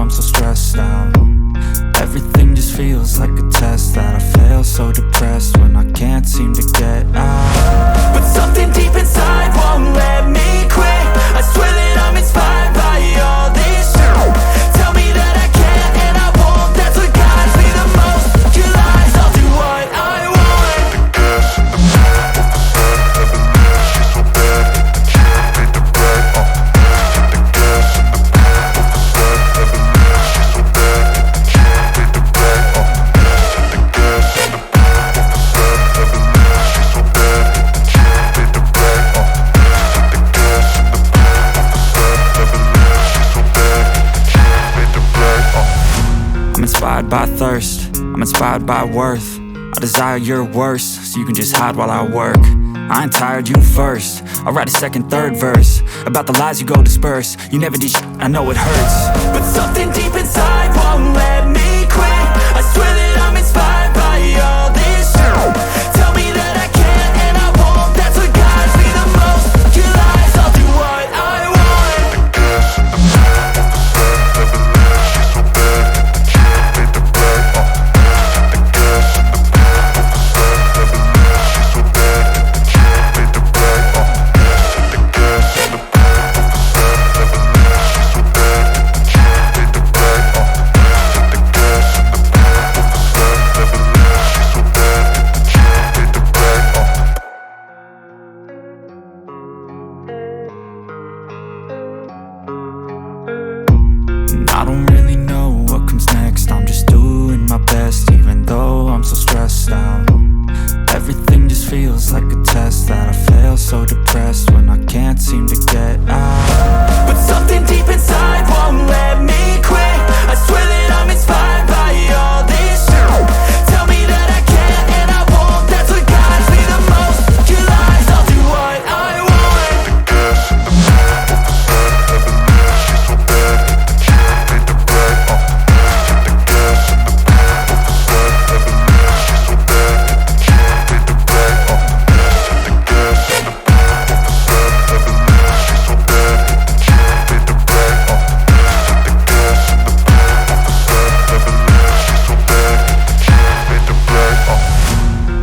I'm so stressed out. Everything just feels like a test that I fail, so depressed when I can't seem to get out. But something deep inside won't let me quit. I swear that I'm inspired by all this shit. Tell me that I can't and I won't. That's what guides me the most. Your lies, I'll do what I want. I'm inspired by thirst, I'm inspired by worth. I desire your worst, so you can just hide while I work. I ain't tired, you first. I'll write a second, third verse about the lies you go disperse. You never did shit, I know it hurts. But something deep inside won't let me quit. I swear that I'm inspired by all this shit. Tell me that I can't and I won't. That's what guides me the most. Your lies, I'll do what I want. I don't really know what comes next. I'm just doing my best, even though I'm so stressed out. Everything just feels like a test that I fail, so depressed when I can't seem to get out. But something deep inside won't let me quit. I swear that I'm inspired by all this shit. Tell me that I can't and I won't. That's what guides me the most. Your lies, I'll do what I want.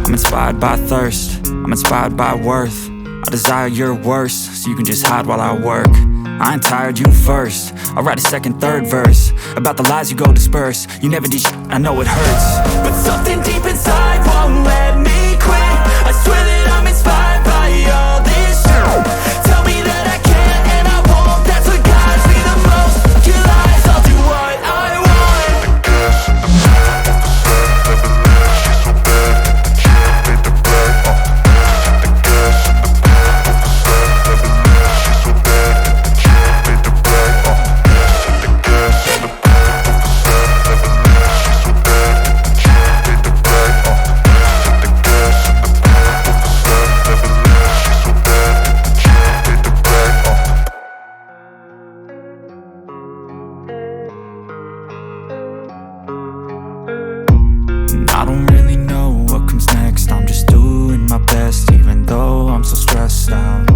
I'm inspired by thirst, I'm inspired by worth. I desire your worst, so you can just hide while I work. I ain't tired, you first. I'll write a second, third verse about the lies you go disperse. You never did shit, I know it hurts. But something deep inside won't let me quit. I swear that I'm inspired by all this shit. Tell me that I can't and I won't. That's what guides me the most. Your lies, I'll do what I want. I don't really know what comes next. I'm just doing my best, even though I'm so stressed out.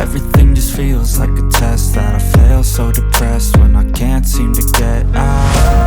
Everything just feels like a test that I fail, so depressed when I can't seem to get out.